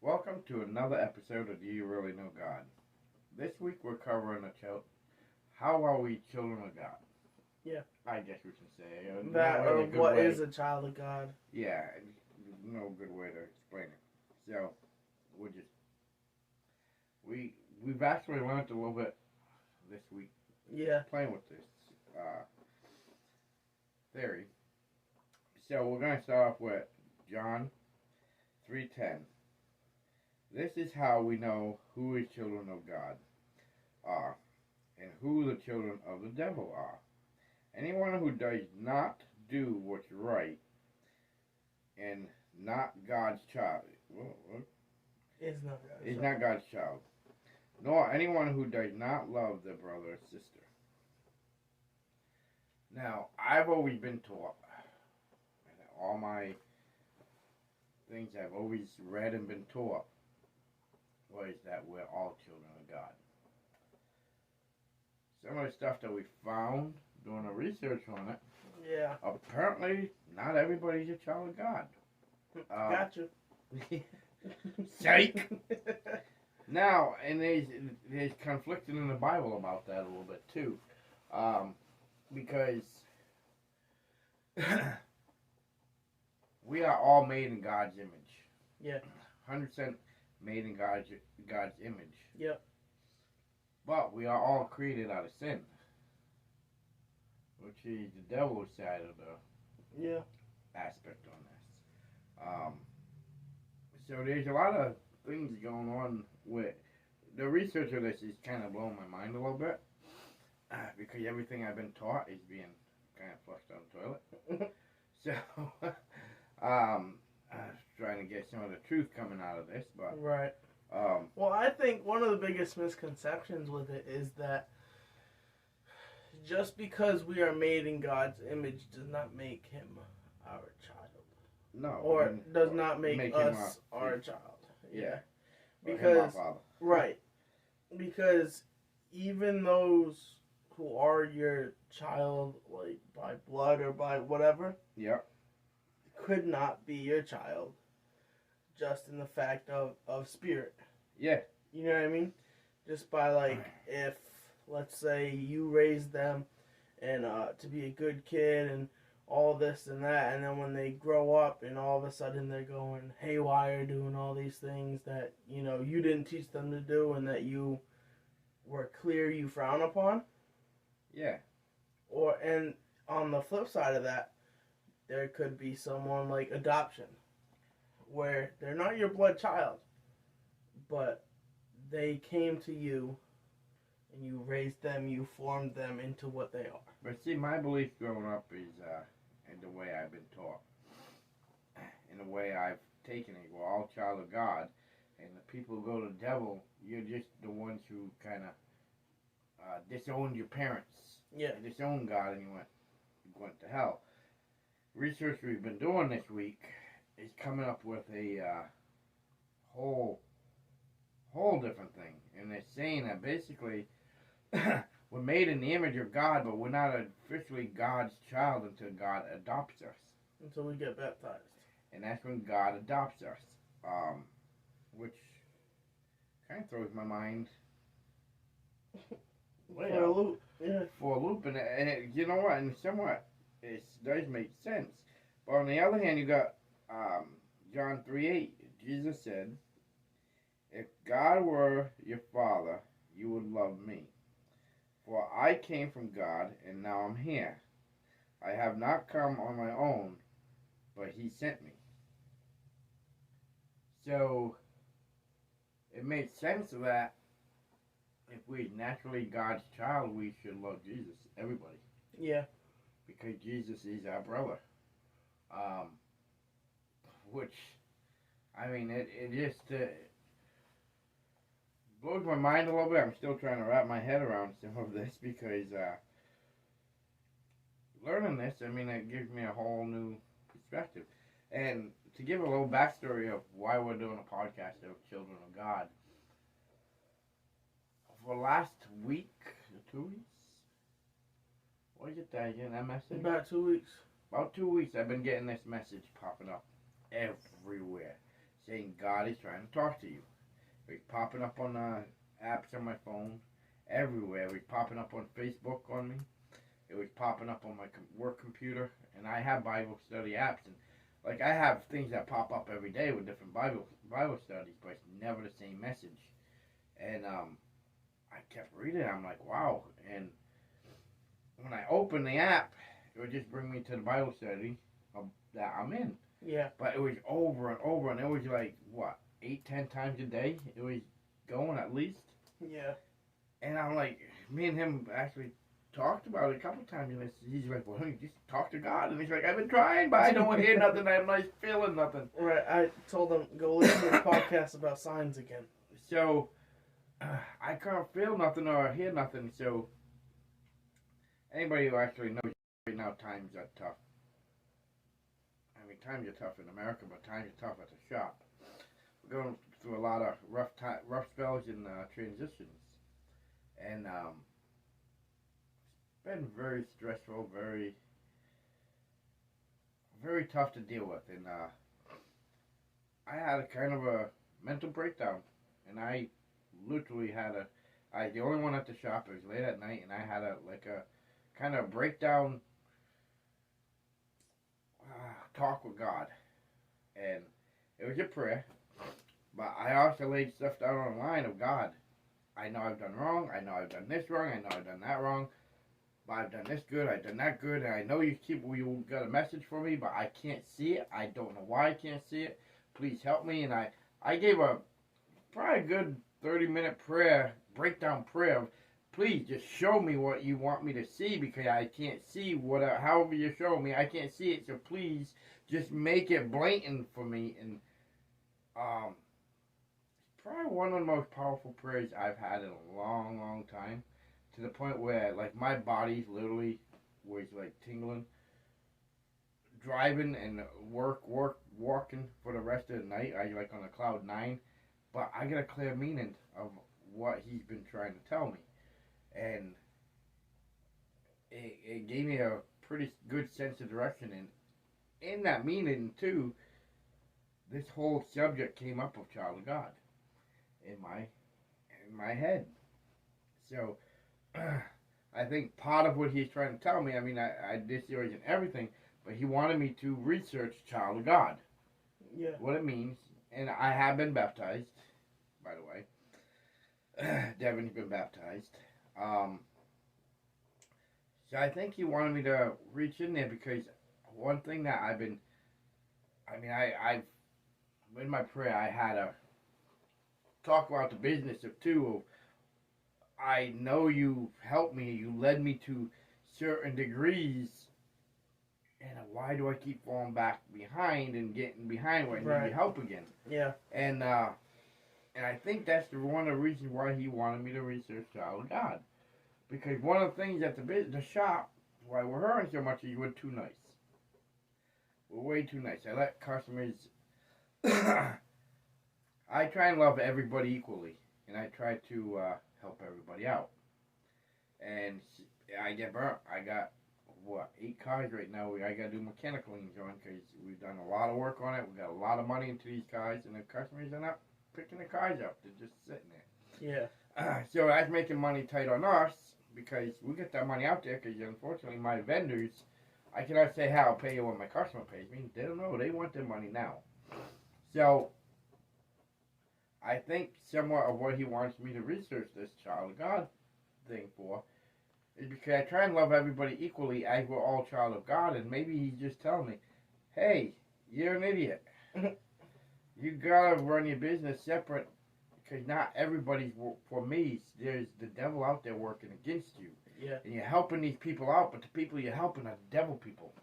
Welcome to another episode of Do You Really Know God? This week we're covering how are we children of God? Yeah. I guess we can say. What is a child of God? Yeah, no good way to explain it. So, we've actually learned a little bit this week. Yeah. Playing with this theory. So we're going to start off with John 3:10. This is how we know who is children of God are, and who the children of the devil are. Anyone who does not do what's right and not God's child Is not God's child, nor anyone who does not love their brother or sister. Now, I've always been taught, all my things I've always read and been taught, was that we're all children of God. Some of the stuff that we found doing the research on it, yeah, apparently not everybody's a child of God. Gotcha. Psych! Now, and there's conflicting in the Bible about that a little bit too, because we are all made in God's image. Yeah. 100% made in God's image. Yep. But we are all created out of sin, which is the devil's side of the aspect on this. So there's a lot of things going on with the research of this is kind of blowing my mind a little bit, because everything I've been taught is being kind of flushed down the toilet. So trying to get some of the truth coming out of this, but right. Well, I think one of the biggest misconceptions with it is that just because we are made in God's image does not make him our child. No. Or does not make us our child. Yeah. Because right. Because even those who are your child, like by blood or by whatever, could not be your child just in the fact of spirit. Yeah. You know what I mean? Just by if, let's say, you raise them and to be a good kid and all this and that, and then when they grow up and all of a sudden they're going haywire doing all these things that, you didn't teach them to do and that you were clear you frown upon. Yeah. And on the flip side of that, there could be someone like adoption, where they're not your blood child, but they came to you and you raised them, you formed them into what they are. But see, my belief growing up is in the way I've been taught, in the way I've taken it. We're all child of God, and the people who go to the devil, you're just the ones who kind of disowned your parents. Yeah. You disowned God, and you went to hell. Research we've been doing this week is coming up with a whole different thing, and they're saying that basically we're made in the image of God, but we're not officially God's child until God adopts us. Until we get baptized. And that's when God adopts us, which kind of throws my mind for a loop. Yeah. For a loop, and it, you know what? And somewhat it does make sense. But on the other hand, you got John 3:8. Jesus said, "If God were your Father, you would love me. For I came from God, and now I'm here. I have not come on my own, but He sent me." So it makes sense that if we're naturally God's child, we should love Jesus. Everybody. Yeah. Because Jesus is our brother. Which, I mean, it just blows my mind a little bit. I'm still trying to wrap my head around some of this because learning this, I mean, it gives me a whole new perspective. And to give a little backstory of why we're doing a podcast of Children of God, for last week, 2 weeks, what did you think again, that message? About 2 weeks. About 2 weeks, I've been getting this message popping up everywhere. saying God is trying to talk to you. It was popping up on apps on my phone, everywhere. It was popping up on Facebook on me. It was popping up on my work computer, and I have Bible study apps, and like I have things that pop up every day with different Bible studies, but it's never the same message. And I kept reading. I'm like, wow. And when I opened the app, it would just bring me to the Bible study that I'm in. Yeah. But it was over and over, and it was like what 8-10 times a day. It was going at least. Yeah. And I'm like, me and him actually talked about it a couple times, and he's like, well, you just talk to God. And he's like, I've been trying, but I don't hear nothing. I'm not feeling nothing. Right. I told him, go listen to the podcast about signs again. So, I can't feel nothing or hear nothing. So, anybody who actually knows right now, times are tough. I mean, times are tough in America, but times are tough at the shop. We're going through a lot of rough spells and transitions. And, been very stressful, very, very tough to deal with, and I had a kind of a mental breakdown, and I literally had I was the only one at the shop. It was late at night, and I had a kind of breakdown talk with God, and it was a prayer, but I also laid stuff down online of God. I know I've done wrong. I know I've done this wrong. I know I've done that wrong. But I've done this good, I've done that good, and I know you got a message for me, but I can't see it. I don't know why I can't see it. Please help me. And I gave probably a good 30-minute breakdown prayer of, please just show me what you want me to see, because I can't see however you show me, I can't see it. So please just make it blatant for me. And probably one of the most powerful prayers I've had in a long, long time. To the point where, like, my body literally was, like, tingling. Driving and walking for the rest of the night. I, like, on a cloud 9. But I get a clear meaning of what he's been trying to tell me. And it gave me a pretty good sense of direction. And in that meaning, too, this whole subject came up of child of God in my head. So, I think part of what he's trying to tell me, I mean, I did series and everything, but he wanted me to research child of God. Yeah. What it means. And I have been baptized, by the way. Devin's been baptized. So I think he wanted me to reach in there, because one thing that I've in my prayer, I had to talk about the business of I know you helped me, you led me to certain degrees, and why do I keep falling back behind and getting behind when I need your help again? Yeah. And I think that's one of the reasons why he wanted me to research child of God. Because one of the things at the shop, why we're hurting so much, is we're too nice. We're way too nice. I let customers... I try and love everybody equally, and I try to help everybody out. And I get burnt. I got, 8 cars right now I got to do mechanical cleans on, because we've done a lot of work on it. We got a lot of money into these cars, and the customers are not picking the cars up. They're just sitting there. Yeah. So that's making money tight on us, because we get that money out there, because unfortunately my vendors, I cannot say how I'll pay you when my customer pays me. They don't know. They want their money now. So I think somewhat of what he wants me to research this child of God thing for is because I try and love everybody equally, as we're all child of God, and maybe he's just telling me, hey, you're an idiot. You gotta run your business separate, because not everybody's for me. There's the devil out there working against you. Yeah. And you're helping these people out, but the people you're helping are devil people.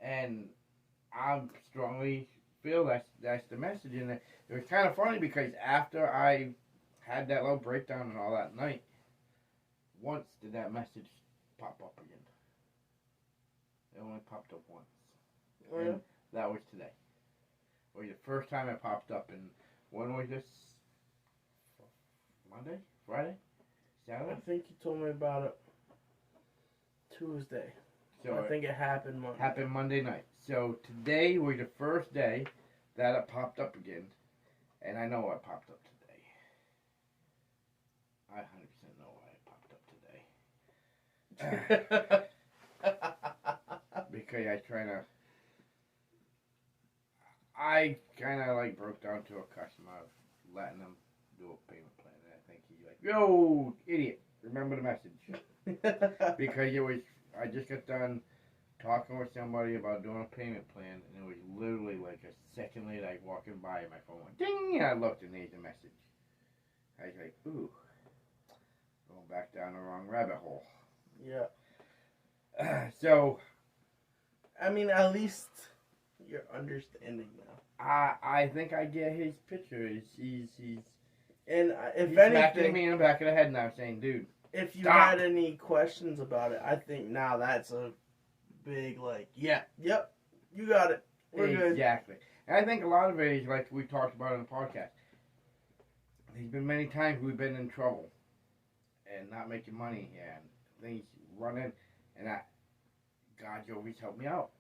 And I strongly feel that's the message. And it was kind of funny, because after I had that little breakdown and all that night, once did that message pop up again. It only popped up once. Oh, yeah? And that was today. It was the first time it popped up. And when was this? Monday? Friday? Saturday? I think you told me about it Tuesday. So I think it happened Monday. Happened Monday night. So today was the first day that it popped up again. And I know what popped up today. I 100% know why it popped up today. Because I kind of like broke down to a customer, letting them do a payment plan. And I think he's like, yo, idiot, remember the message. Because I just got done talking with somebody about doing a payment plan, and it was literally like a second later, I walking by and my phone went ding, and I looked and there's a message. I was like, ooh, going back down the wrong rabbit hole. Yeah. So, I mean, at least you're understanding now. I think I get his picture. He's and if he's anything, smacking me in the back of the head now, saying, dude, if you stop. had any questions about it, I think now that's a big, like, yep, you got it. We're good. Exactly. And I think a lot of it is like we talked about in the podcast. There's been many times we've been in trouble and not making money and things running, and God, you always helped me out.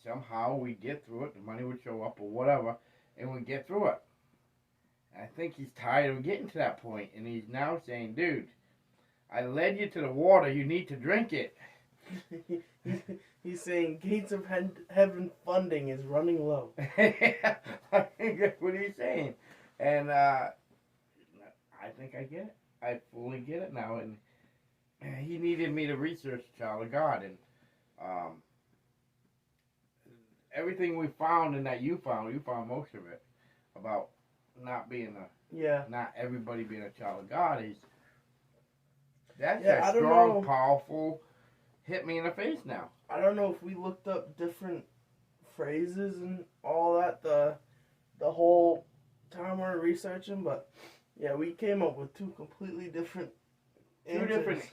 Somehow we get through it, the money would show up or whatever, and we get through it. And I think he's tired of getting to that point, and he's now saying, dude, I led you to the water, you need to drink it. He's saying gates of heaven funding is running low. I think that's what he's saying. And I think I get it. I fully get it now. And he needed me to research Child of God. And everything we found and that you found most of it, about not being not everybody being a child of God, that's a strong, powerful, hit me in the face now. I don't know if we looked up different phrases and all that the whole time we were researching, but yeah, we came up with two completely different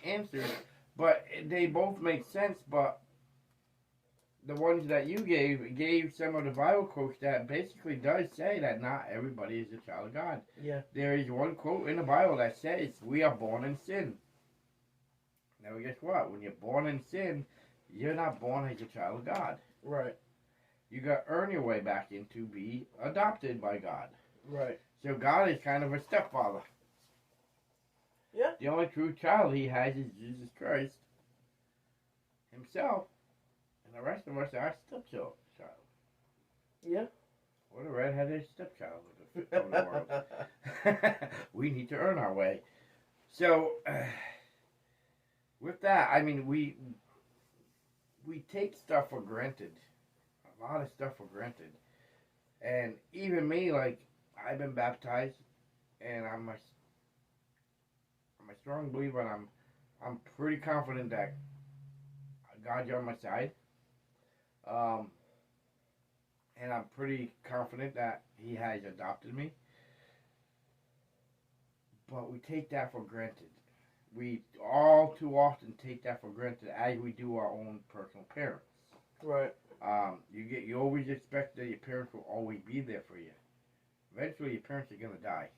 answers, but they both make sense. But the ones that you gave some of the Bible quotes that basically does say that not everybody is a child of God. Yeah. There is one quote in the Bible that says we are born in sin. Now guess what? When you're born in sin, you're not born as a child of God. Right. You got to earn your way back in to be adopted by God. Right. So God is kind of a stepfather. Yeah. The only true child he has is Jesus Christ himself. And the rest of us are stepchild. Yeah. What a redheaded stepchild of the world. We need to earn our way. So, with that, I mean, we take stuff for granted. A lot of stuff for granted. And even me, like, I've been baptized, and I'm a strong believer, and I'm pretty confident that God's on my side. And I'm pretty confident that he has adopted me. But we take that for granted. We all too often take that for granted as we do our own personal parents. Right. You always expect that your parents will always be there for you. Eventually your parents are gonna die.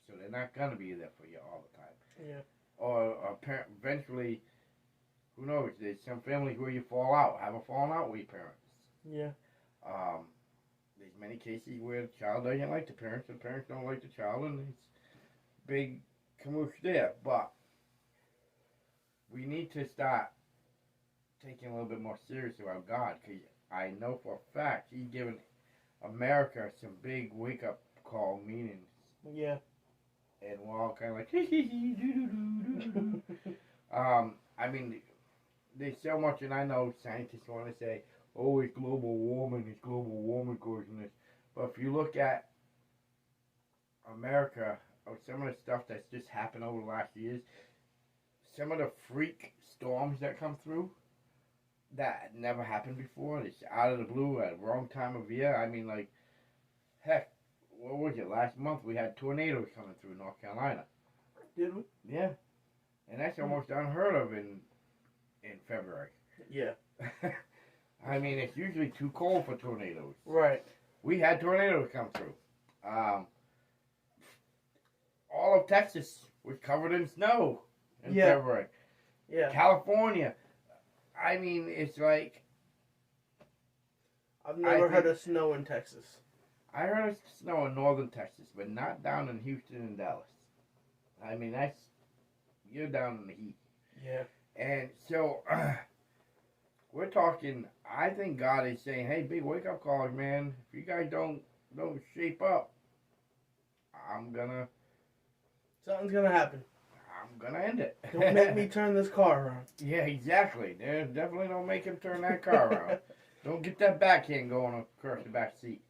So they're not gonna be there for you all the time. Yeah. Or eventually, who knows, there's some families where you fall out, have a falling out with your parents. Yeah. There's many cases where the child doesn't like the parents, and the parents don't like the child, and it's big commotion there. But we need to start taking a little bit more serious about God, because I know for a fact he's given America some big wake-up call meanings. Yeah. And we're all kind of like, I mean, there's so much, and I know scientists want to say, oh, it's global warming causing this. But if you look at America, or some of the stuff that's just happened over the last years, some of the freak storms that come through, that never happened before. It's out of the blue at the wrong time of year. I mean, like, heck, what was it? Last month we had tornadoes coming through North Carolina. Did we? Yeah. And that's almost unheard of in February. Yeah. I mean, it's usually too cold for tornadoes. Right. We had tornadoes come through. All of Texas was covered in snow in February. Yeah. California. I mean, it's like... I've never heard of snow in Texas. I heard it's snow in northern Texas, but not down in Houston and Dallas. I mean, you're down in the heat. Yeah. And so, we're talking, I think God is saying, hey, big wake-up call, man. If you guys don't shape up, Something's gonna happen. I'm gonna end it. Don't make me turn this car around. Yeah, exactly. Definitely don't make him turn that car around. Don't get that backhand going across the back seat,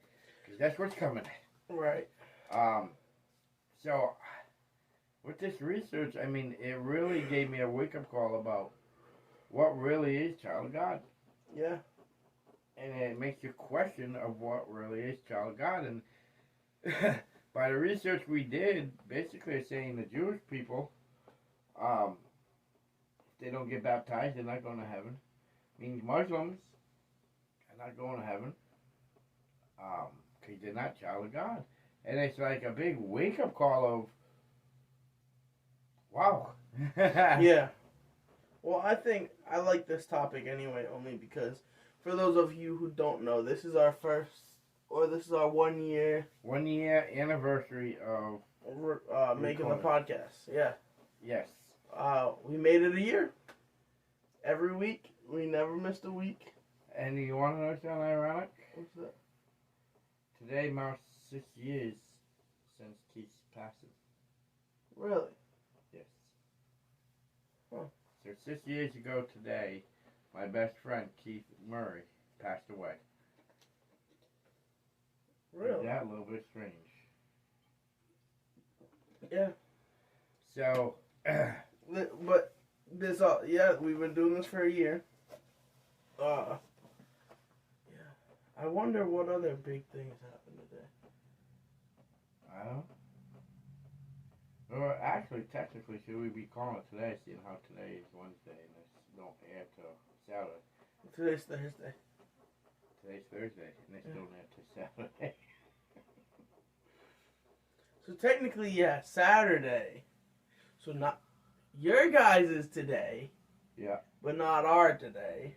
because that's what's coming. Right. So, with this research, I mean, it really gave me a wake-up call about what really is child of God. Yeah. And it makes you question of what really is child of God. And by the research we did, basically it's saying the Jewish people, if they don't get baptized, they're not going to heaven. Means Muslims are not going to heaven, because they're not child of God. And it's like a big wake-up call of, wow. Yeah. Well, I think I like this topic anyway, only because for those of you who don't know, this is our 1 year 1 year anniversary of making the podcast. Yeah. Yes. We made it a year. Every week. We never missed a week. And you want to know something ironic? What's that? Today marks 6 years since Keith's passing. Really? Yes. Huh. So 6 years ago today, my best friend Keith Murray passed away. Really? Isn't that a little bit strange? Yeah. So, but this, we've been doing this for a year. Yeah. I wonder what other big things happened today. I don't know. Well, actually, technically, should we be calling it today, seeing how today is Wednesday and this don't air till Saturday? Today's Thursday. Today's Thursday, and they still don't air till Saturday. So technically, yeah, Saturday. So not your guys' is today. Yeah. But not our today.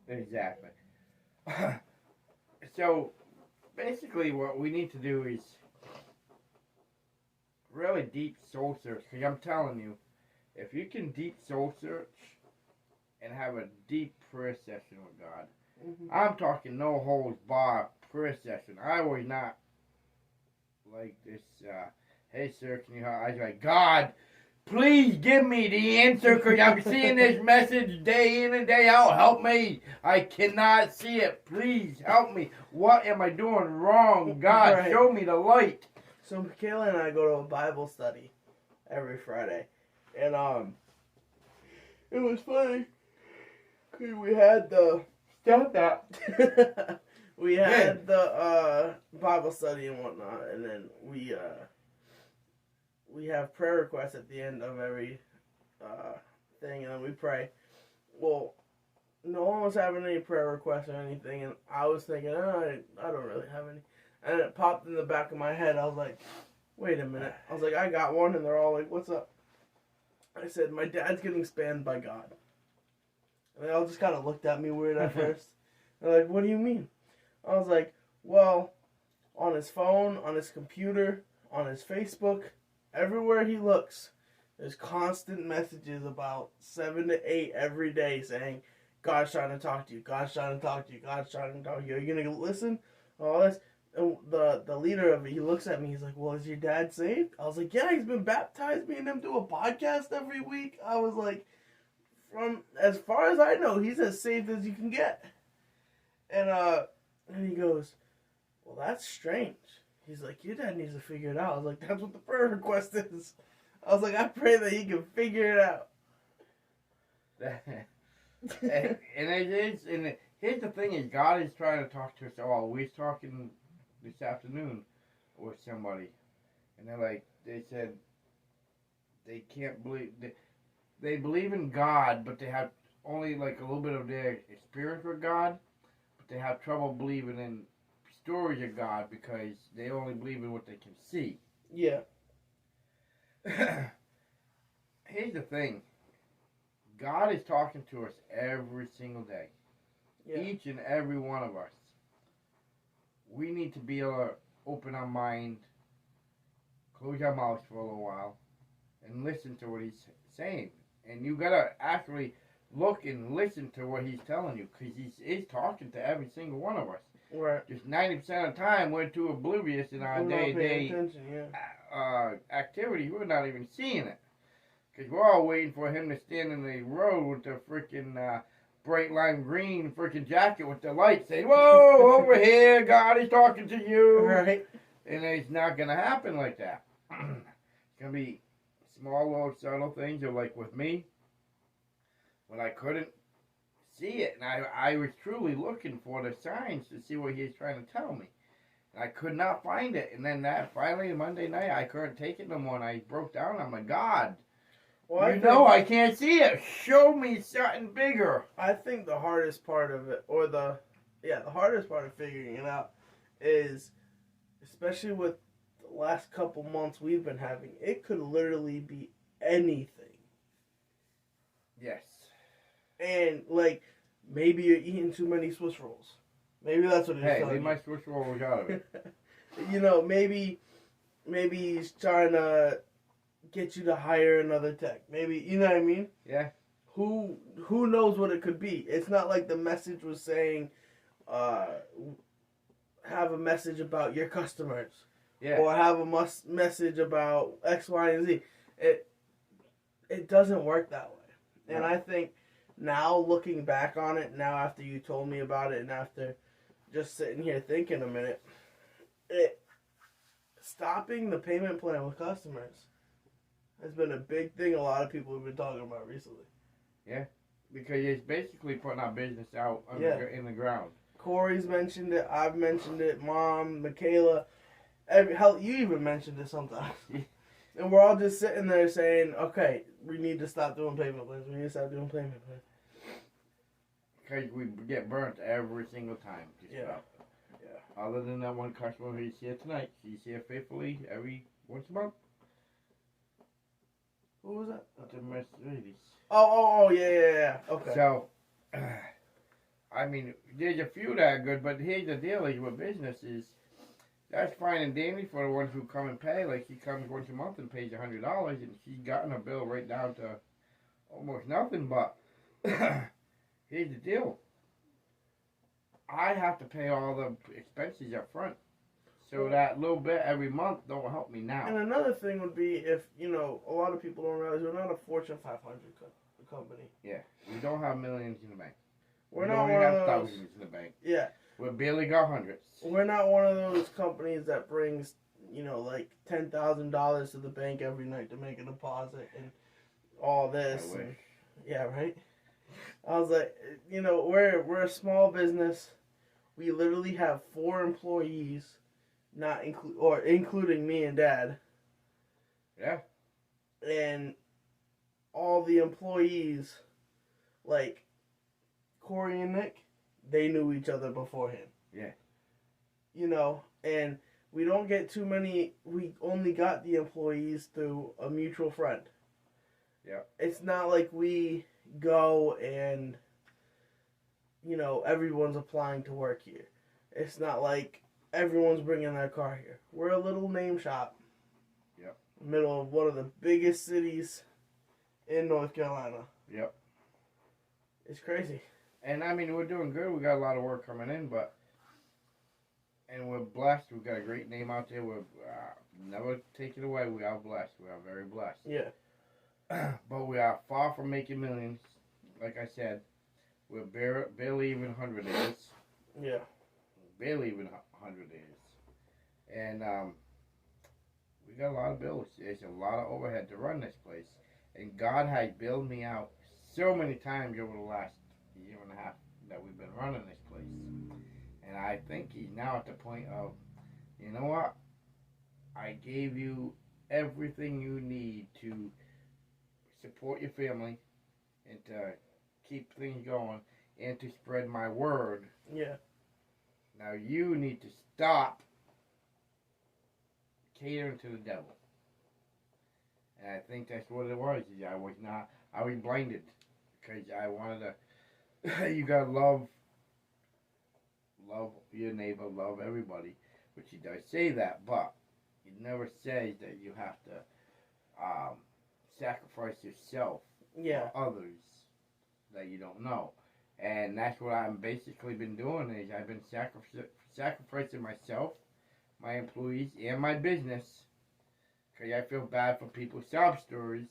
Exactly. So, basically, what we need to do is really deep soul search. Because I'm telling you, if you can deep soul search and have a deep prayer session with God, I'm talking no holds bar prayer session. I was not like this, hey sir, can you help? I was like, God, please give me the answer, because I'm seeing this message day in and day out. Help me. I cannot see it. Please help me. What am I doing wrong? God, Right. Show me the light. So Michaela and I go to a Bible study every Friday. And it was funny. 'Cause we had the Stop that. we had the Bible study and whatnot, and then we have prayer requests at the end of every thing, and then we pray. Well, no one was having any prayer requests or anything, and I was thinking, I don't really have any. And it popped in the back of my head. I was like, wait a minute. I was like, I got one, and they're all like, what's up? I said, my dad's getting spammed by God. And they all just kind of looked at me weird at first. They're like, what do you mean? I was like, well, on his phone, on his computer, on his Facebook, everywhere he looks, there's constant messages about 7 to 8 every day saying, God's trying to talk to you, God's trying to talk to you, God's trying to talk to you. Are you going to listen? All this. And the leader of it, he looks at me, he's like, well, is your dad saved? I was like, yeah, he's been baptized. Me and him do a podcast every week. I was like, from as far as I know, he's as saved as you can get. And he goes, well, that's strange. He's like, your dad needs to figure it out. I was like, that's what the prayer request is. I was like, I pray that he can figure it out. and it is, and here's the thing is, God is trying to talk to us all. We're talking this afternoon with somebody, and they said they can't believe, they believe in God, but they have only like a little bit of their experience with God, but they have trouble believing in stories of God because they only believe in what they can see. Yeah. Here's the thing. God is talking to us every single day. Yeah. Each and every one of us. we need to be able to open our mind, close our mouths for a little while, and listen to what he's saying. And you gotta actually look and listen to what he's telling you, because he's talking to every single one of us. Right. Just 90% of the time, we're too oblivious in our day-to-day activities. We're not even seeing it. Because we're all waiting for him to stand in the road with the freaking bright lime green freaking jacket with the lights saying, "Whoa, over here, God is talking to you." Right. And it's not going to happen like that. It's going to be small, little, subtle things. Or like with me, when I couldn't see it, and I was truly looking for the signs to see what he was trying to tell me. And I could not find it. And then finally, Monday night, I couldn't take it no more. And I broke down. I'm like, "God, well, I can't see it. Show me something bigger." I think the hardest part of it, or the hardest part of figuring it out is, especially with the last couple months we've been having, it could literally be anything. Yes. And, like, maybe you're eating too many Swiss rolls. Maybe that's what it is. Hey, leave my Swiss rolls out of it. You know, maybe he's trying to get you to hire another tech. Maybe, you know what I mean? Yeah. Who knows what it could be? It's not like the message was saying, have a message about your customers. Yeah. Or have a message about X, Y, and Z. It doesn't work that way. And I think now, looking back on it, now after you told me about it, and after just sitting here thinking a minute, stopping the payment plan with customers has been a big thing a lot of people have been talking about recently. Yeah, because it's basically putting our business out in the ground. Corey's mentioned it, I've mentioned it, Mom, Michaela, hell, you even mentioned it sometimes. And we're all just sitting there saying, okay, we need to stop doing payment plans. We need to stop doing payment plans. Because we get burnt every single time. Yeah. Other than that one customer who's here tonight. She's here faithfully every once a month. Who was that? The Mercedes. Oh, yeah. Okay. So, I mean, there's a few that are good, but here's the deal is with businesses, that's fine and dandy for the ones who come and pay. Like, she comes once a month and pays $100, and she's gotten a bill right down to almost nothing, but here's the deal. I have to pay all the expenses up front. So that little bit every month don't help me now. And another thing would be if, a lot of people don't realize we're not a Fortune 500 company. Yeah. We don't have millions in the bank. We don't even have thousands in the bank. Yeah. We barely got hundreds. We're not one of those companies that brings, like $10,000 to the bank every night to make a deposit and all this. I wish. Yeah, right? I was like, we're a small business. We literally have 4 employees. Including me and Dad. Yeah. And all the employees, like Corey and Nick, they knew each other beforehand. Yeah. And we don't get too many. We only got the employees through a mutual friend. Yeah. It's not like we go and, everyone's applying to work here. It's not like everyone's bringing their car here. We're a little name shop. Yep. Middle of one of the biggest cities in North Carolina. Yep. It's crazy. And I mean, we're doing good. We got a lot of work coming in, and we're blessed. We've got a great name out there. We're never take it away. We are blessed. We are very blessed. Yeah. But we are far from making millions. Like I said, we're barely even 100 days. Yeah. Barely even 100 days. And we got a lot of bills. There's a lot of overhead to run this place. And God has bailed me out so many times over the last year and a half that we've been running this place. And I think he's now at the point of, you know what? I gave you everything you need to support your family and to keep things going and to spread my word. Yeah. Now you need to stop catering to the devil. And I think that's what it was. I was blinded because I wanted to, you gotta love love your neighbor, love everybody, which he does say that, but he never says that you have to sacrifice yourself for others that you don't know. And that's what I've basically been doing is I've been sacrificing myself, my employees, and my business. Because I feel bad for people's sob stories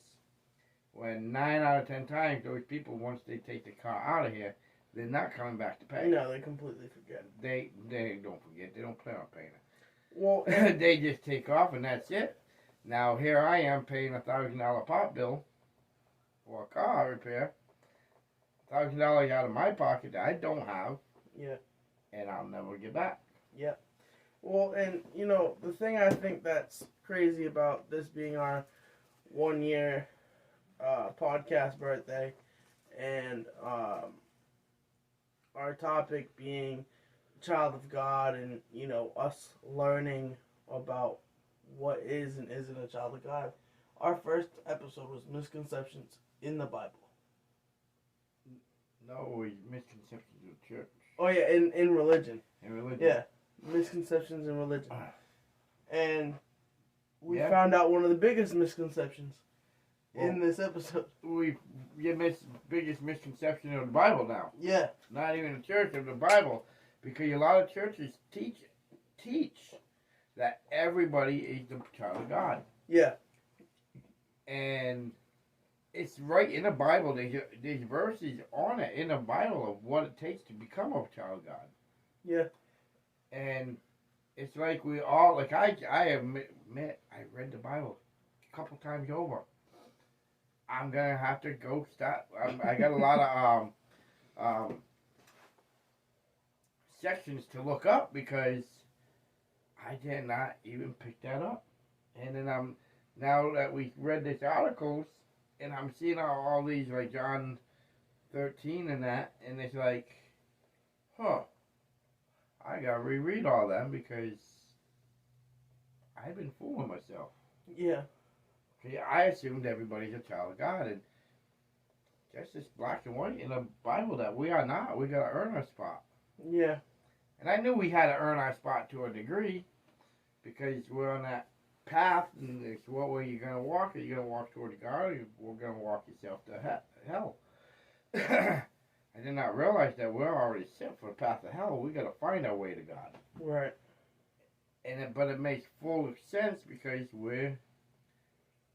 when 9 out of 10 times those people, once they take the car out of here, they're not coming back to pay. No, they completely forget. They don't forget. They don't plan on paying it. Well, they just take off and that's it. Now here I am paying $1,000 pot bill for a car repair. $1,000 out of my pocket that I don't have. Yeah. And I'll never get back. Yeah. Well, and you know the thing I think that's crazy about this being our 1 year podcast birthday, and our topic being child of God, and you know us learning about what is and isn't a child of God. Our first episode was misconceptions in the Bible. No, misconceptions of church. Oh yeah, in religion. In religion. Yeah, misconceptions in religion. And we found out one of the biggest misconceptions in this episode. Biggest misconception of the Bible now. Yeah. Not even the church, of the Bible. Because a lot of churches teach that everybody is the child of God. Yeah. And it's right in the Bible. There's verses on it in the Bible of what it takes to become a child of God. Yeah. And it's like we all, like I admit, I read the Bible a couple times over. I'm going to have to go start. I got a lot of sections to look up because I did not even pick that up. And then now that we read these articles, and I'm seeing all these, like John 13 and that, and it's like, I gotta reread all them because I've been fooling myself. Yeah. I assumed everybody's a child of God, and that's just black and white in the Bible that we are not. We gotta earn our spot. Yeah. And I knew we had to earn our spot to a degree because we're on that path, and it's what way you're going to walk. Are you going to walk toward God, or you're going to walk yourself to hell? I did not realize that we're already set for the path of hell. We got to find our way to God. Right. But it makes full sense because we're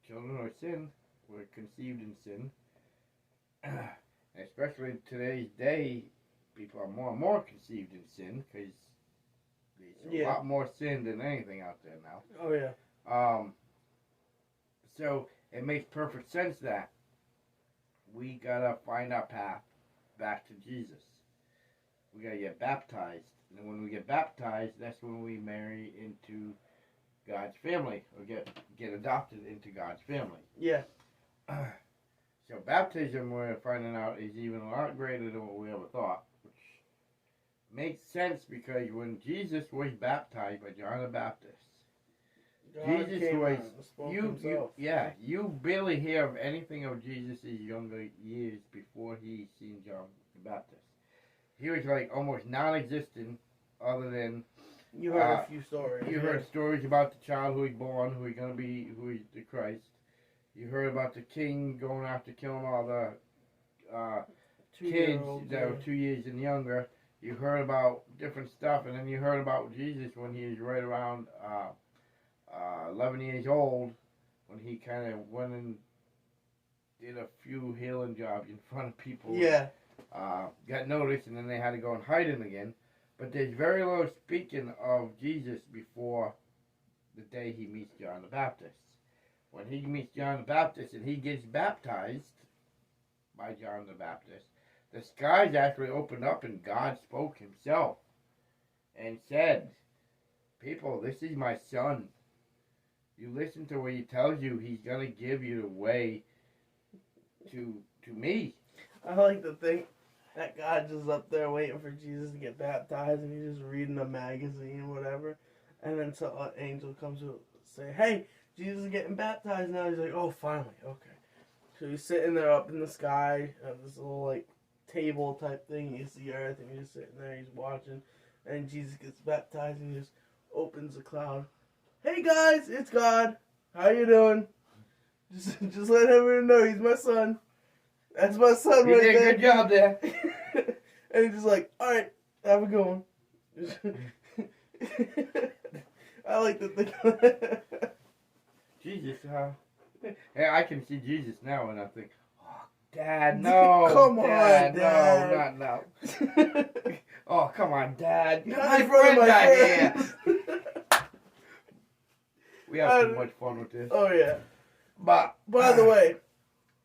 children of sin. We're conceived in sin. Especially in today's day, people are more and more conceived in sin because there's a lot more sin than anything out there now. Oh, yeah. So it makes perfect sense that we gotta find our path back to Jesus. We gotta get baptized. And when we get baptized, that's when we marry into God's family or get adopted into God's family. Yeah. So baptism, we're finding out, is even a lot greater than what we ever thought, which makes sense because when Jesus was baptized by John the Baptist, Jesus was you barely hear of anything of Jesus' younger years before he seen John the Baptist. He was like almost non-existent, other than you heard a few stories. You heard stories about the child who was born, who is the Christ. You heard about the king going after killing all the kids that were 2 years and younger. You heard about different stuff, and then you heard about Jesus when he was right around 11 years old, when he kind of went and did a few healing jobs in front of people. Yeah. Got noticed, and then they had to go and hide him again. But there's very little speaking of Jesus before the day he meets John the Baptist. When he meets John the Baptist and he gets baptized by John the Baptist, the skies actually opened up and God spoke himself and said, "People, this is my son. You listen to what he tells you. He's going to give you the way to me." I like to think that God just up there waiting for Jesus to get baptized, and he's just reading a magazine or whatever, and then some angel comes to say, "Hey, Jesus is getting baptized now." He's like, "Oh, finally, okay." So he's sitting there up in the sky, this little like table type thing. You see Earth, and he's just sitting there, he's watching, and Jesus gets baptized and he just opens the cloud. Hey guys, it's God. How you doing? Just let everyone know he's my son. That's my son You right did there. a good job there. And he's just like, all right, have a good one. I like to think of that. Jesus, yeah, I can see Jesus now, and I think, oh, Dad, no, Come Dad, on, Dad. no, not now. Oh, come on, Dad. Not My in front of friend my got here. friends. We have too much fun with this. Oh yeah. But By the way,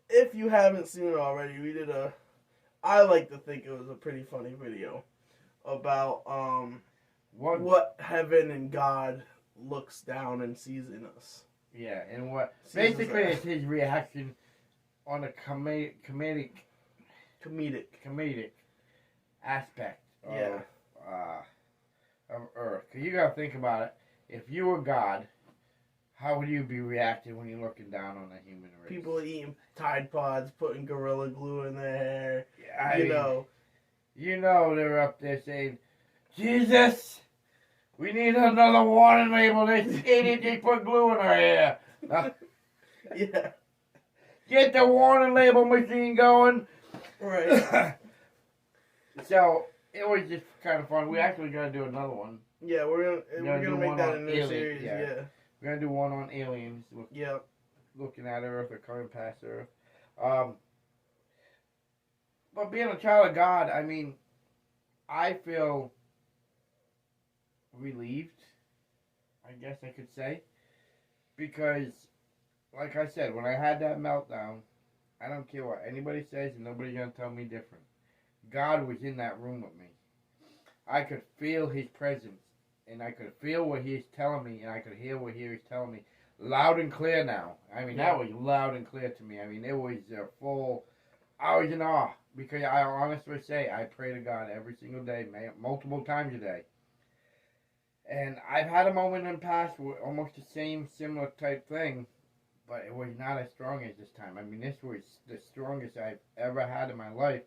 if you haven't seen it already, we did I like to think it was a pretty funny video about what heaven and God looks down and sees in us. Yeah, and what Sees basically us it's his reaction on a comedic aspect of Earth. Cause you gotta think about it. If you were God, how would you be reacting when you're looking down on a human race? People eating Tide Pods, putting Gorilla Glue in their hair. I You mean, know. You know they're up there saying, Jesus, we need another warning label. This idiot just put glue in our hair. Yeah. Get the warning label machine going. Right. So it was just kind of fun. We actually got to do another one. Yeah, we're gonna make that a new alien, series. Yeah. We're gonna do one on aliens. Looking at Earth or coming past Earth. But being a child of God, I mean, I feel relieved, I guess I could say, because, like I said, when I had that meltdown, I don't care what anybody says, and nobody's gonna tell me different. God was in that room with me. I could feel His presence, and I could feel what He is telling me, and I could hear what He is telling me, loud and clear now. I mean, that was loud and clear to me. I mean, it was full. I was in awe, because I honestly say I pray to God every single day, multiple times a day. And I've had a moment in the past with almost the same, similar type thing, but it was not as strong as this time. I mean, this was the strongest I've ever had in my life,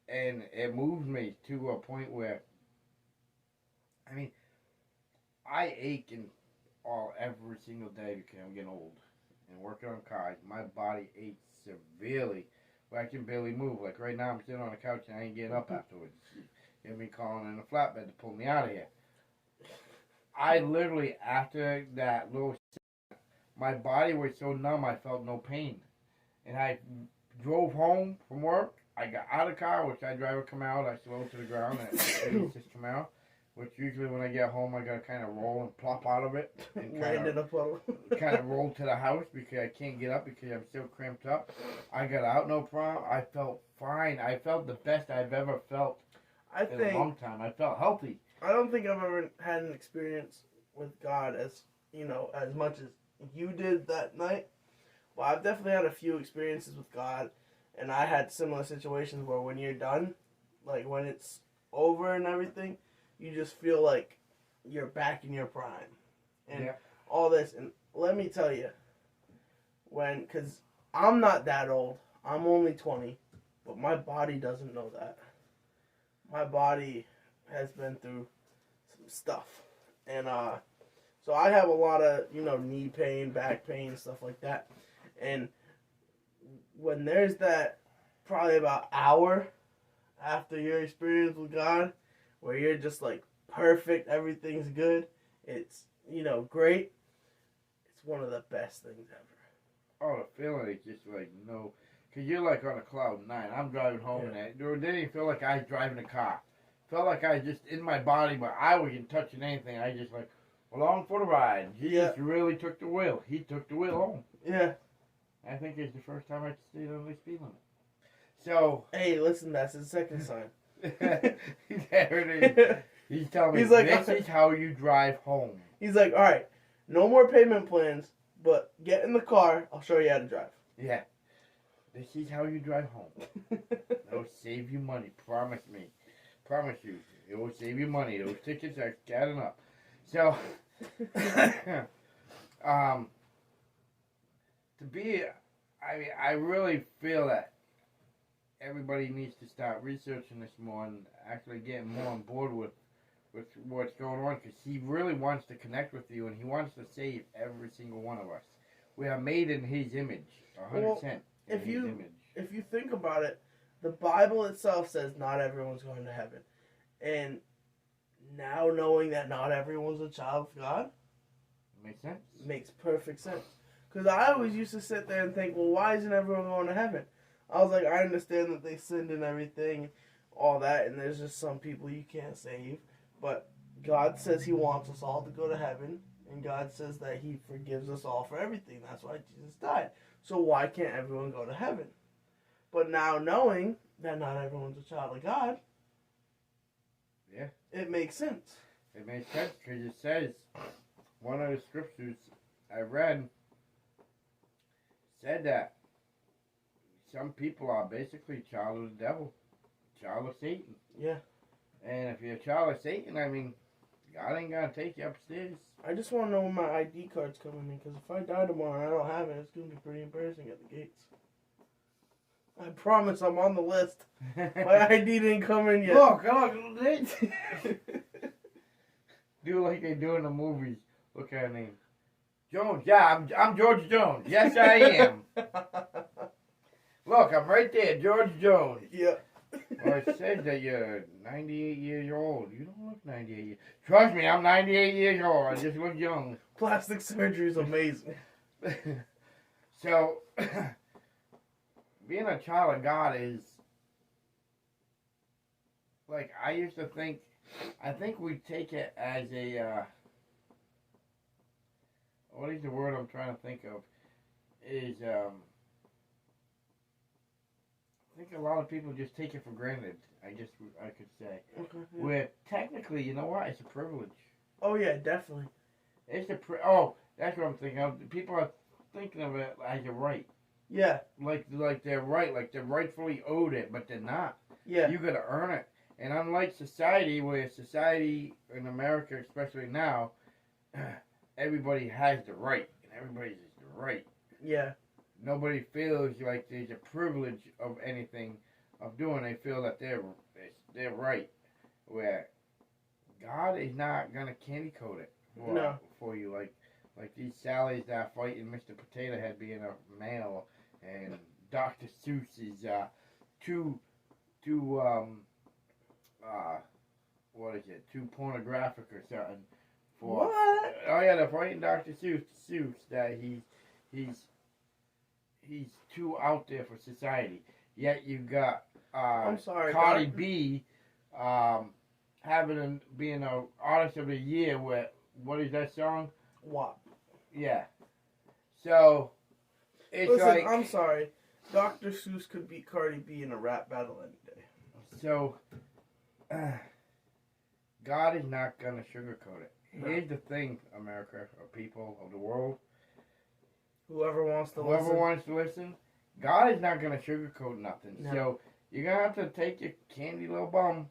and it moved me to a point where, I mean, I ache every single day because I'm getting old and working on cars. My body aches severely. Where I can barely move. Like right now, I'm sitting on the couch and I ain't getting up afterwards. Get me calling in a flatbed to pull me out of here. I literally, after that little, my body was so numb I felt no pain. And I drove home from work. I got out of the car, which I drive a Camaro. I slow to the ground. And it's just Camaro. Which usually when I get home, I gotta kind of roll and plop out of it and land in a puddle. kind of roll to the house because I can't get up because I'm still cramped up. I got out, no problem. I felt fine. I felt the best I've ever felt in a long time. I felt healthy. I don't think I've ever had an experience with God as much as you did that night. Well, I've definitely had a few experiences with God, and I had similar situations where when you're done, like when it's over and everything, you just feel like you're back in your prime. And all this. And let me tell you, because I'm not that old. I'm only 20. But my body doesn't know that. My body has been through some stuff. And so I have a lot of, knee pain, back pain, stuff like that. And when there's that probably about hour after your experience with God, where you're just like perfect, everything's good, it's, great, it's one of the best things ever. Oh, the feeling is just like, because you're like on a cloud nine. I'm driving home and it didn't even feel like I was driving a car. Felt like I was just in my body, but I wasn't touching anything. I just like, along for the ride. Jesus really took the wheel. He took the wheel home. Yeah. I think it's the first time I stayed on the speed limit. So. Hey, listen, that's the second sign. There it is. He's telling me, this is how you drive home. He's like, all right, no more payment plans, but get in the car. I'll show you how to drive. Yeah. This is how you drive home. It'll save you money. Promise me. Promise you. It will save you money. Those tickets are adding up. So, I really feel that everybody needs to start researching this more and actually getting more on board with with what's going on, because he really wants to connect with you, and he wants to save every single one of us. We are made in his image, 100% in his image. If you think about it, the Bible itself says not everyone's going to heaven. And now knowing that not everyone's a child of God Makes sense. makes perfect sense. Because I always used to sit there and think, well, why isn't everyone going to heaven? I was like, I understand that they sinned and everything, all that, and there's just some people you can't save. But God says he wants us all to go to heaven, and God says that he forgives us all for everything. That's why Jesus died. So why can't everyone go to heaven? But now knowing that not everyone's a child of God, yeah, it makes sense. It makes sense, because it says, one of the scriptures I read said that some people are basically child of the devil, child of Satan. Yeah. And if you're a child of Satan, I mean, God ain't gonna take you upstairs. I just want to know when my ID card's coming in, because if I die tomorrow and I don't have it, it's going to be pretty embarrassing at the gates. I promise I'm on the list. My ID didn't come in yet. Look, do like they do in the movies. Look at her name. Jones. Yeah, I'm George Jones. Yes, I am. Look, I'm right there, George Jones. Yeah. Well, it says that you're 98 years old. You don't look 98 years. Trust me, I'm 98 years old. I just look young. Plastic surgery is amazing. So, being a child of God is, like, I used to think, I think we take it as a, what is the word I'm trying to think of? Is, I think a lot of people just take it for granted, I could say. Okay, yeah. Where technically, you know what? It's a privilege. Oh, yeah, definitely. It's that's what I'm thinking of. People are thinking of it as a right. Yeah. Like they're right, like they're rightfully owed it, but they're not. Yeah. You gotta earn it. And unlike society, where society in America, especially now, everybody has the right, and everybody's the right. Yeah. Nobody feels like there's a privilege of anything of doing. They feel that they're right. Where God is not gonna candy coat it for you, like these Sallys that are fighting Mr. Potato Head being a male, and Dr. Seuss is too pornographic or something. For what? Oh yeah, they're fighting Dr. Seuss that he's too out there for society. Yet you got I'm sorry, Cardi B being an artist of the year with, what is that song? WAP. Yeah. So it's Listen, like, I'm sorry. Dr. Seuss could beat Cardi B in a rap battle any day. So God is not gonna sugarcoat it. No. Here's the thing, America, or people of the world. Whoever wants to listen, God is not going to sugarcoat nothing. No. So you're going to have to take your candy little bum.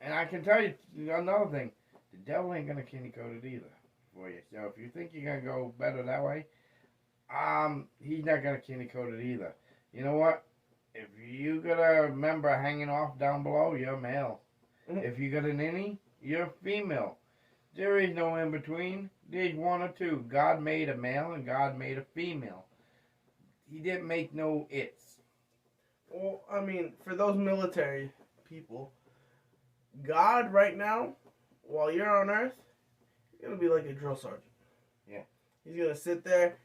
And I can tell you another thing. The devil ain't going to candy coat it either for you. So if you think you're going to go better that way, he's not going to candy coat it either. You know what? If you got a member hanging off down below, you're male. Mm-hmm. If you got an innie, you're female. There is no in between. There's one or two. God made a male and God made a female. He didn't make no its. Well, I mean, for those military people, God right now, while you're on Earth, he's going to be like a drill sergeant. Yeah. He's going to sit there.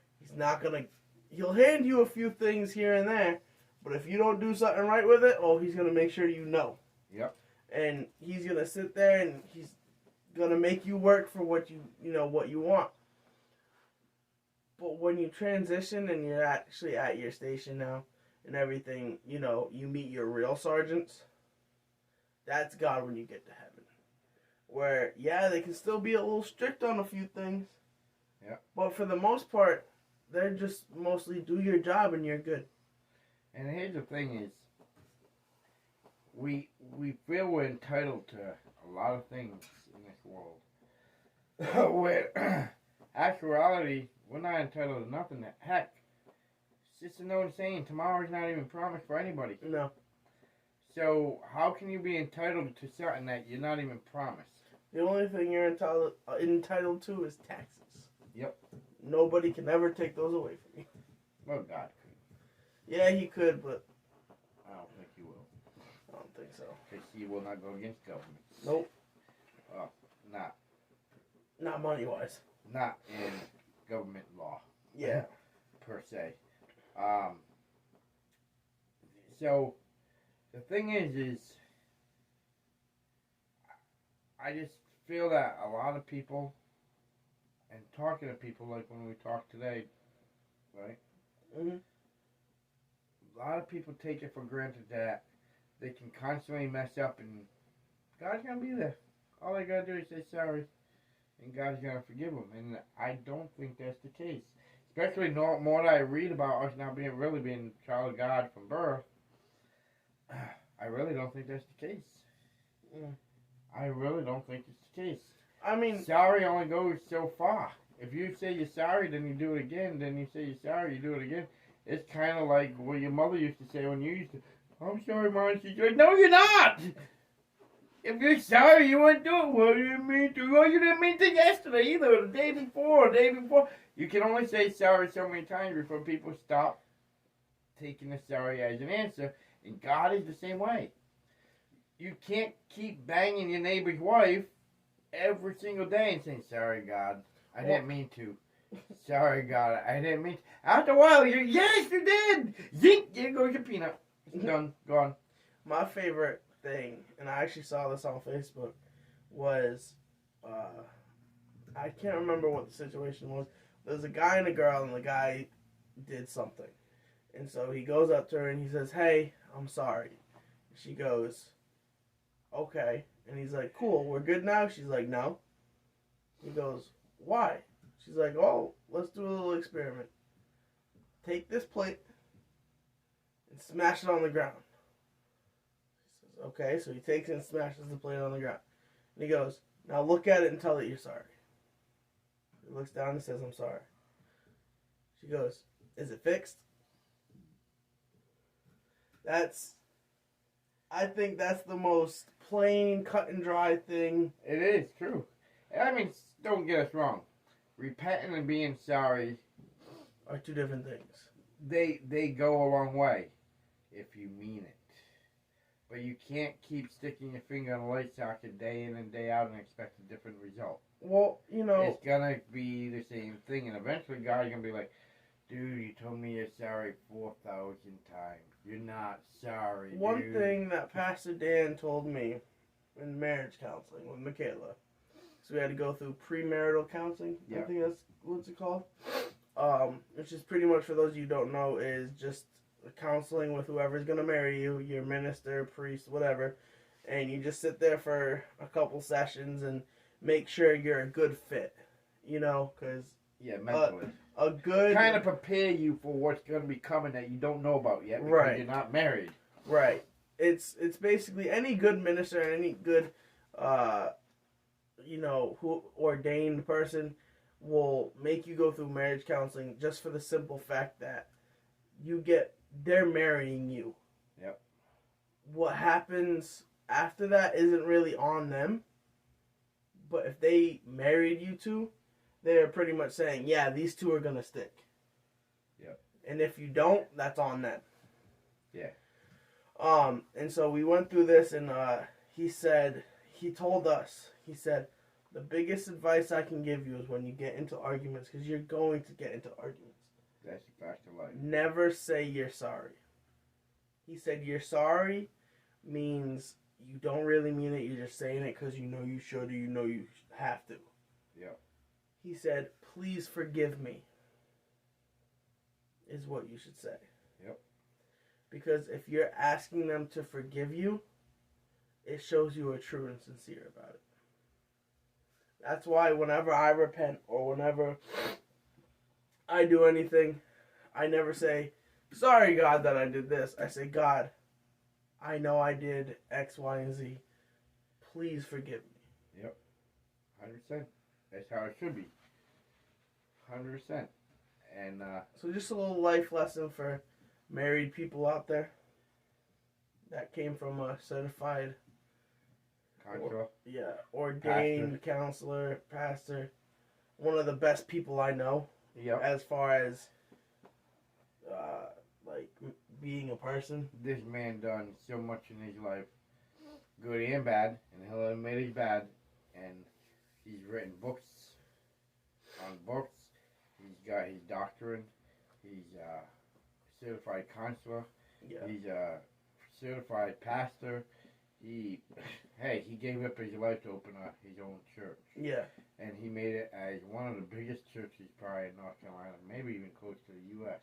He'll hand you a few things here and there, but if you don't do something right with it, he's going to make sure you know. Yep. And he's going to sit there and he's going to make you work for what what you want. But when you transition and you're actually at your station now and everything, you meet your real sergeants, that's God when you get to heaven. Where, yeah, they can still be a little strict on a few things. Yeah. But for the most part, they're just mostly do your job and you're good. And here's the thing is, we feel we're entitled to a lot of things in this world. Where, actuality, we're not entitled to nothing. Heck, it's just an old saying, tomorrow's not even promised for anybody. No. So, how can you be entitled to something that you're not even promised? The only thing you're entitled to is taxes. Yep. Nobody can ever take those away from you. Well, God could. Yeah, he could, but I don't think he will. I don't think so. Because he will not go against government. Nope. Not. Not money-wise. Not in government law. Yeah. Per se. So, the thing is I just feel that a lot of people, and talking to people like when we talked today, right? Mm-hmm. A lot of people take it for granted that they can constantly mess up and God's going to be there. All they got to do is say sorry and God's going to forgive them. And I don't think that's the case. Especially more that I read about us not being a child of God from birth. I really don't think that's the case. I really don't think it's the case. I mean, sorry only goes so far. If you say you're sorry, then you do it again. Then you say you're sorry, you do it again. It's kind of like what your mother used to say when you used to, I'm sorry, Mom. She's like, no, you're not. If you're sorry, you wouldn't do it. Well, you didn't mean to. Well, you didn't mean to yesterday either, or the day before, You can only say sorry so many times before people stop taking the sorry as an answer. And God is the same way. You can't keep banging your neighbor's wife every single day and saying, sorry, God, I didn't mean to. Sorry, God, I didn't mean to. After a while, yes, you did. Zink, there goes your peanut. It's done, gone. My favorite thing, and I actually saw this on Facebook, was, I can't remember what the situation was. There's a guy and a girl, and the guy did something. And so he goes up to her and he says, hey, I'm sorry. She goes, okay. And he's like, cool, we're good now? She's like, no. He goes, why? She's like, oh, let's do a little experiment. Take this plate and smash it on the ground. He says, okay. So he takes it and smashes the plate on the ground. And he goes, now look at it and tell it you're sorry. He looks down and says, I'm sorry. She goes, is it fixed? I think that's the most plain, cut and dry thing. It is true. I mean, don't get us wrong. Repenting and being sorry are two different things. They go a long way if you mean it. But you can't keep sticking your finger on a light socket day in and day out and expect a different result. Well, it's gonna be the same thing, and eventually God's gonna be like, dude, you told me you're sorry 4,000 times. You're not sorry, One thing that Pastor Dan told me in marriage counseling with Michaela, so we had to go through premarital counseling. Yeah. I think that's what's it called. Which is pretty much, for those of you who don't know, is just counseling with whoever's going to marry you, your minister, priest, whatever. And you just sit there for a couple sessions and make sure you're a good fit. Because... yeah, mentally. A good... kind of prepare you for what's going to be coming that you don't know about yet because you're not married. Right. It's basically any good minister and any good, who ordained person will make you go through marriage counseling just for the simple fact that they're marrying you. Yep. What happens after that isn't really on them. But if they married you two, they're pretty much saying, yeah, these two are going to stick. Yep. And if you don't, that's on them. Yeah. And so we went through this, and he told us, the biggest advice I can give you is when you get into arguments, because you're going to get into arguments. That's a fact of life. Never say you're sorry. He said you're sorry means you don't really mean it, you're just saying it because you know you should or you know you have to. Yep. He said, please forgive me, is what you should say. Yep. Because if you're asking them to forgive you, it shows you are true and sincere about it. That's why whenever I repent or whenever I do anything, I never say, sorry, God, that I did this. I say, God, I know I did X, Y, and Z. Please forgive me. Yep. 100%. That's how it should be. 100%. And so just a little life lesson for married people out there that came from a certified Contra. Ordained counselor, pastor. One of the best people I know. Yep. As far as like being a person. This man done so much in his life, good and bad, and he'll admit he's bad. And he's written books on books. He's got his doctorate. He's a certified counselor. Yeah. He's a certified pastor. He gave up his life to open up his own church. Yeah. And he made it as one of the biggest churches probably in North Carolina, maybe even close to the U.S.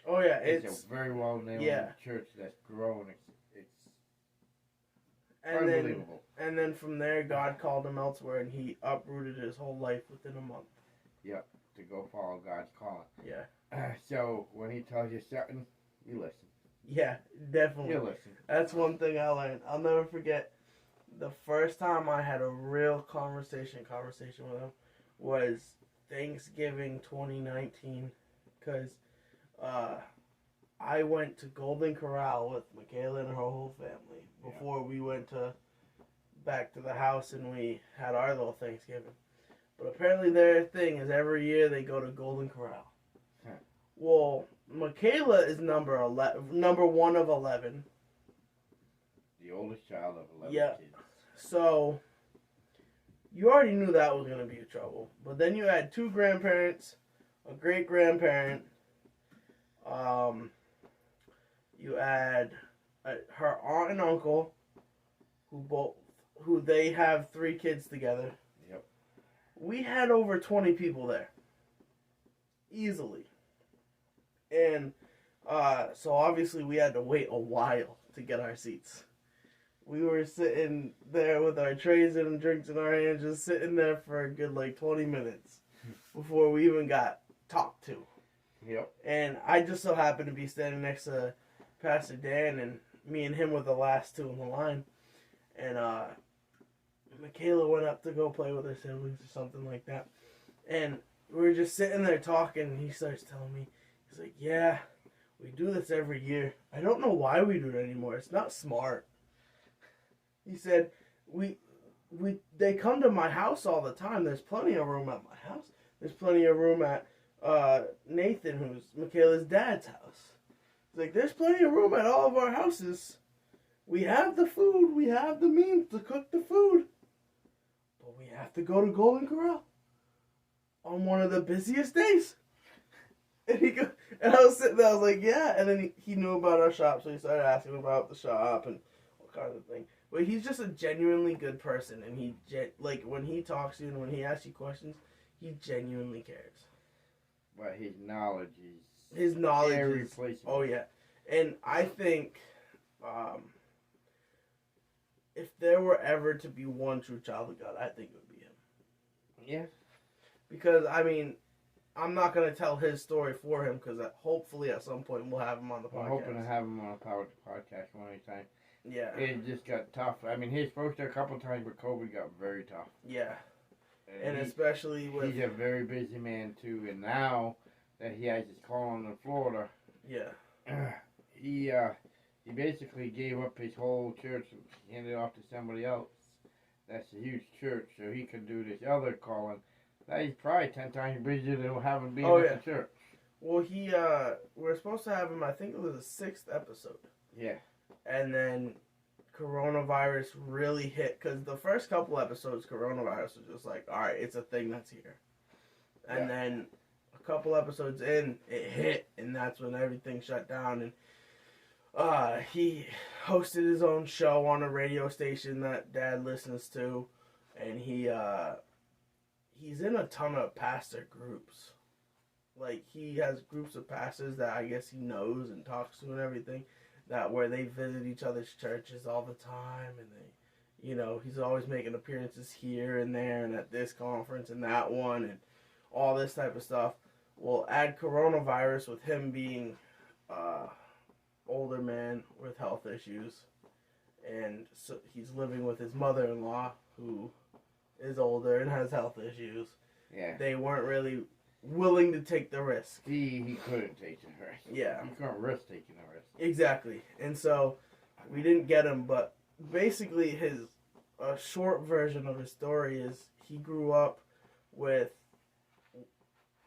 Oh yeah, it's a very well known church that's grown. It's and unbelievable. Then from there, God called him elsewhere, and he uprooted his whole life within a month. Yep, to go follow God's calling. Yeah. So when he tells you something, you listen. Yeah, definitely. You listen. That's one thing I learned. I'll never forget the first time I had a real conversation with him was Thanksgiving 2019, because I went to Golden Corral with Michaela and her whole family before we went back to the house and we had our little Thanksgiving. But apparently their thing is every year they go to Golden Corral. Huh. Well, Michaela is number 1 of 11. The oldest child of 11 kids. So you already knew that was going to be a trouble. But then you had 2 grandparents, a great-grandparent. You had her aunt and uncle, who they have 3 kids together. Yep. We had over 20 people there, easily, and so obviously we had to wait a while to get our seats. We were sitting there with our trays and drinks in our hands, just sitting there for a good 20 minutes before we even got talked to. Yep. And I just so happened to be standing next to Pastor Dan, and me and him were the last 2 in the line. And Michaela went up to go play with her siblings or something like that. And we were just sitting there talking, and he starts telling me, he's like, yeah, we do this every year. I don't know why we do it anymore. It's not smart. He said, they come to my house all the time. There's plenty of room at my house. There's plenty of room at Nathan, who's Michaela's dad's house. It's like, there's plenty of room at all of our houses. We have the food. We have the means to cook the food. But we have to go to Golden Corral on one of the busiest days. And I was sitting there, I was like, yeah. And then he knew about our shop, so he started asking about the shop and all kinds of things. But he's just a genuinely good person. And when he talks to you and when he asks you questions, he genuinely cares. But his knowledge is irreplaceable. Oh yeah, and I think if there were ever to be one true child of God, I think it would be him. Yeah. Because I'm not gonna tell his story for him, because hopefully at some point we'll have him on the podcast. I'm hoping to have him on a podcast one time. Yeah. It just got tough. I mean, he was supposed to a couple times, but COVID got very tough. Yeah. And especially with... He's a very busy man, too. And now that he has his calling in Florida... Yeah. He basically gave up his whole church and handed it off to somebody else. That's a huge church, so he could do this other calling. Now he's probably 10 times busier than having been at the church. Well, we're supposed to have him, I think it was the 6th episode. Yeah. And then coronavirus really hit, because the first couple episodes, coronavirus was just like, all right, it's a thing that's here. And then a couple episodes in, it hit, and that's when everything shut down. And he hosted his own show on a radio station that Dad listens to, and he's in a ton of pastor groups. Like, he has groups of pastors that I guess he knows and talks to and everything, that where they visit each other's churches all the time, and they, he's always making appearances here and there and at this conference and that one and all this type of stuff. Well, add coronavirus with him being older man with health issues, and so he's living with his mother-in-law who is older and has health issues. Yeah. They weren't really willing to take the risk. He couldn't take the risk. Yeah. He couldn't risk taking the risk. Exactly. And so we didn't get him, but basically his a short version of his story is he grew up with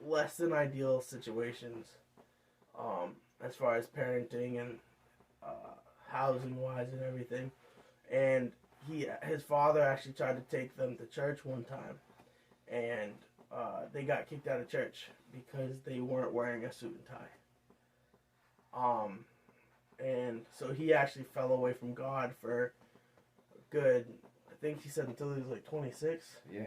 less than ideal situations, as far as parenting and housing wise and everything. And his father actually tried to take them to church one time, and they got kicked out of church because they weren't wearing a suit and tie. And so he actually fell away from God for a good, I think he said until he was like 26. Yeah.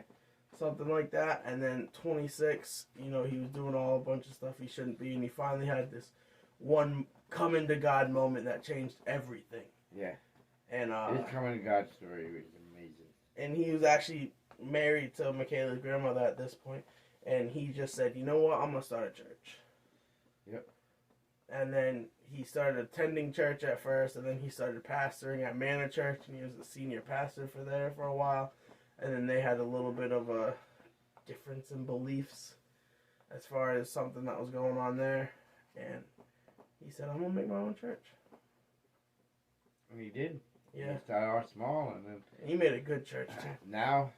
Something like that. And then 26, he was doing a bunch of stuff he shouldn't be, and he finally had this one coming to God moment that changed everything. Yeah. And his coming to God story was amazing. And he was actually married to Michaela's grandmother at this point, and he just said, you know what, I'm going to start a church. Yep. And then he started attending church at first, and then he started pastoring at Manor Church, and he was the senior pastor for a while. And then they had a little bit of a difference in beliefs as far as something that was going on there. And he said, I'm going to make my own church. And he did. Yeah. He started off small, and then... He made a good church, too. Now,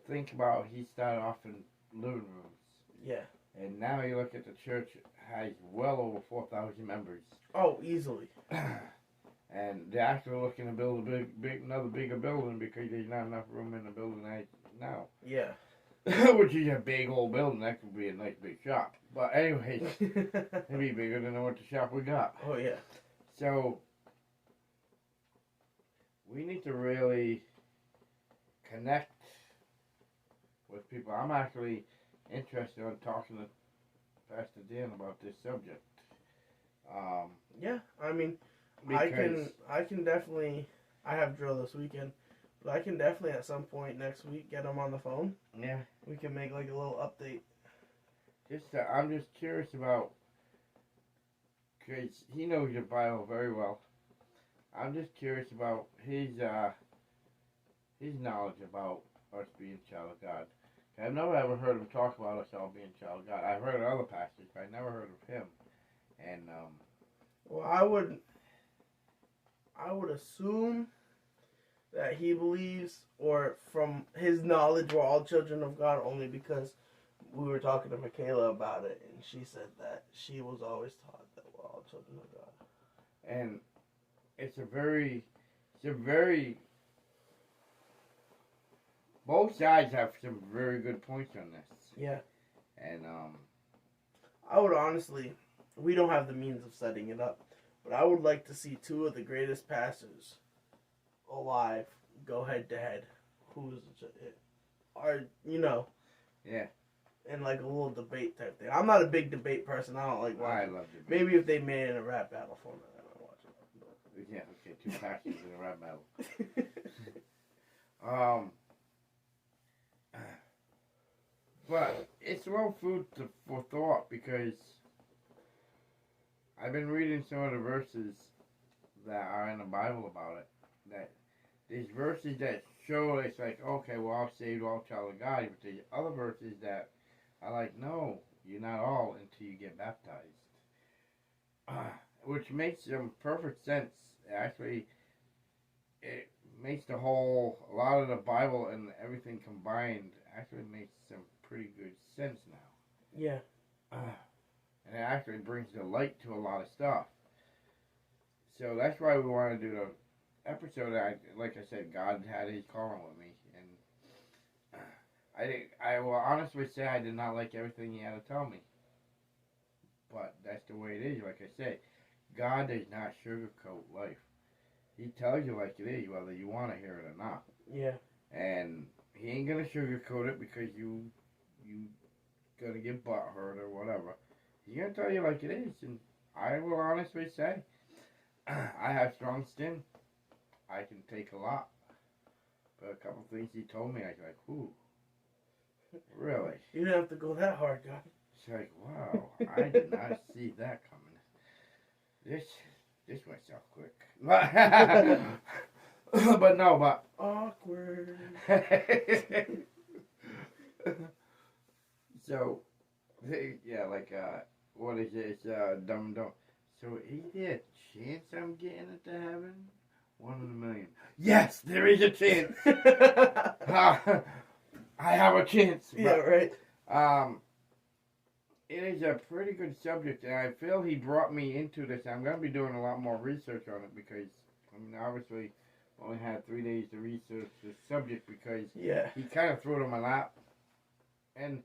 think about, he started off in living rooms. Yeah. And now you look at the church, has well over 4,000 members. Oh, easily. And they're actually looking to build another bigger building because there's not enough room in the building right now. Yeah. Which is a big old building. That could be a nice big shop. But anyways, it'd be bigger than what the shop we got. Oh, yeah. So, we need to really connect with people. I'm actually interested in talking to Pastor Dan about this subject. Yeah, I mean... I can definitely, I have drill this weekend, but I can definitely at some point next week get him on the phone. Yeah. We can make like a little update. I'm just curious about, because he knows the Bible very well. I'm just curious about his knowledge about us being child of God. I've never ever heard him talk about us all being child of God. I've heard of other pastors, but I never heard of him. And, well, I would assume that he believes, or from his knowledge, we're all children of God, only because we were talking to Michaela about it, and she said that she was always taught that we're all children of God. And it's a very, both sides have some very good points on this. Yeah. And, I would honestly, we don't have the means of setting it up, but I would like to see two of the greatest pastors alive go head to head. Yeah. In like a little debate type thing. I'm not a big debate person. I don't like watching. I love debate. Maybe if they made it in a rap battle format, I might watch it. Yeah, okay, two pastors in a rap battle. But it's well food for thought, because I've been reading some of the verses that are in the Bible about it. That these verses that show it's like, okay, we're all saved, we're all child of God. But there's other verses that are like, no, you're not all until you get baptized. Which makes some perfect sense. Actually, it makes a lot of the Bible and everything combined actually makes some pretty good sense now. Yeah. And it actually brings the light to a lot of stuff. So that's why we want to do the episode. Like I said, God had his calling with me. And I will honestly say I did not like everything he had to tell me. But that's the way it is. Like I said, God does not sugarcoat life. He tells you like it is, whether you want to hear it or not. Yeah. And he ain't going to sugarcoat it because you going to get butthurt or whatever. He's going to tell you like it is. And I will honestly say, I have strong skin. I can take a lot. But a couple things he told me, I was like, ooh, really? You didn't have to go that hard, God. It's like, wow, I did not see that coming. This went so quick. But awkward. So, yeah, like, what is it? It's Dumb and Dumb. So, is there a chance I'm getting into heaven? 1 in a million. Yes, there is a chance. I have a chance. Yeah, right. It is a pretty good subject, and I feel he brought me into this. I'm going to be doing a lot more research on it because, I mean, obviously, I only had 3 days to research this subject because he kind of threw it on my lap. And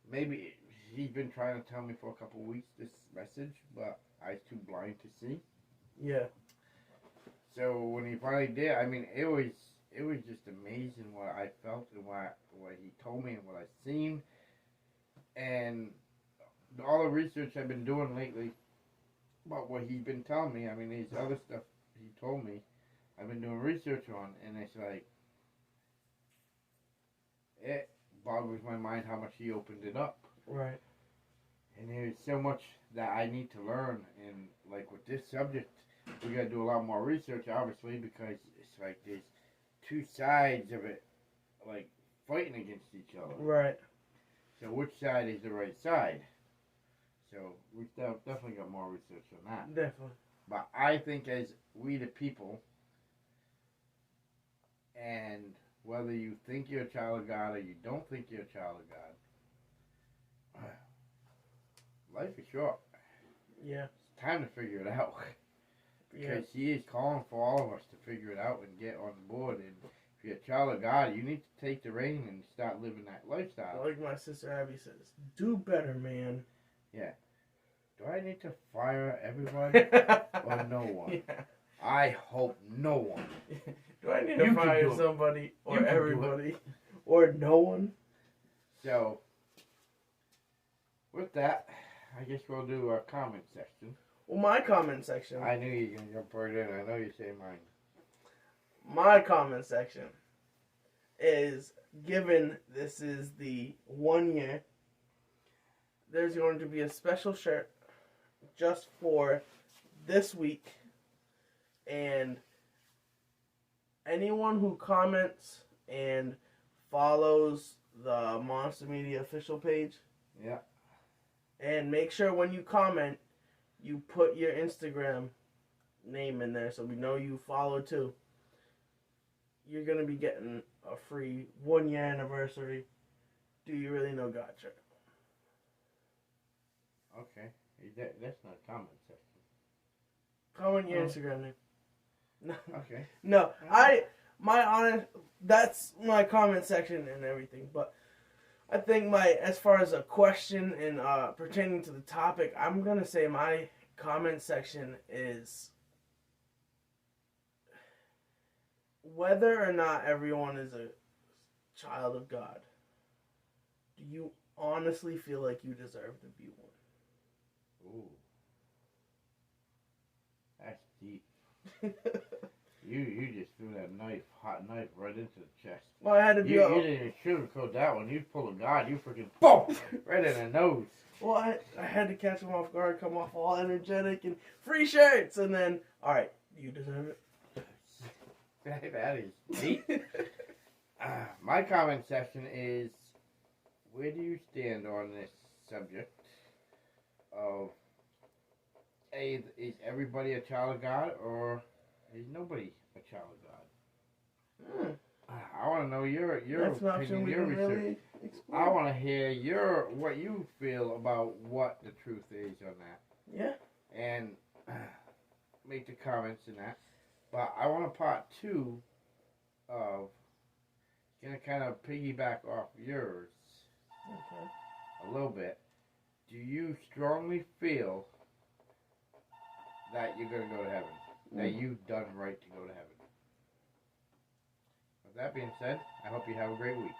maybe he's been trying to tell me for a couple of weeks this message, but I was too blind to see. Yeah. So when he finally did, I mean, it was just amazing what I felt and what he told me and what I seen, and all the research I've been doing lately about what he's been telling me. I mean, there's other stuff he told me I've been doing research on, and it's like it boggles my mind how much he opened it up. Right. And there's so much that I need to learn, and like with this subject, we gotta do a lot more research, obviously, because it's like there's two sides of it, like fighting against each other. Right. So which side is the right side? So we definitely got more research on that. Definitely. But I think as we the people, and whether you think you're a child of God or you don't think you're a child of God, life is short. Yeah. It's time to figure it out. Because he is calling for all of us to figure it out and get on board. And if you're a child of God, you need to take the reign and start living that lifestyle. Like my sister Abby says, do better, man. Yeah. Do I need to fire everyone or no one? Yeah. I hope no one. Do I need to fire somebody or everybody or no one? So, with that, I guess we'll do our comment section. Well, my comment section. I knew you were going to jump right in. I know you say mine. My comment section is, given this is the 1 year, there's going to be a special shirt just for this week. And anyone who comments and follows the Monster Media official page. Yeah. And make sure when you comment, you put your Instagram name in there so we know you follow too. You're going to be getting a free 1 year anniversary Do You Really Know God shirt. Okay. That's not a comment section. Comment your Instagram name. No. Okay. No. That's my comment section and everything, but I think as far as a question and pertaining to the topic, I'm going to say my comment section is whether or not everyone is a child of God. Do you honestly feel like you deserve to be one? Ooh. That's deep. You just threw that hot knife right into the chest. Well, I had to be. You didn't even sugarcoat that one. You pulled a God. You freaking boom right in the nose. Well, I had to catch him off guard, come off all energetic and free shirts, and then all right, you deserve it. That is deep. My comment section is: where do you stand on this subject of is everybody a child of God or is nobody a child of God? I want to know your opinion, your research. Really I want to hear what you feel about what the truth is on that. Yeah. And make the comments in that. But I want a part 2 of gonna kind of piggyback off yours a little bit. Do you strongly feel that you're gonna go to heaven? That you've done right to go to heaven? With that being said, I hope you have a great week.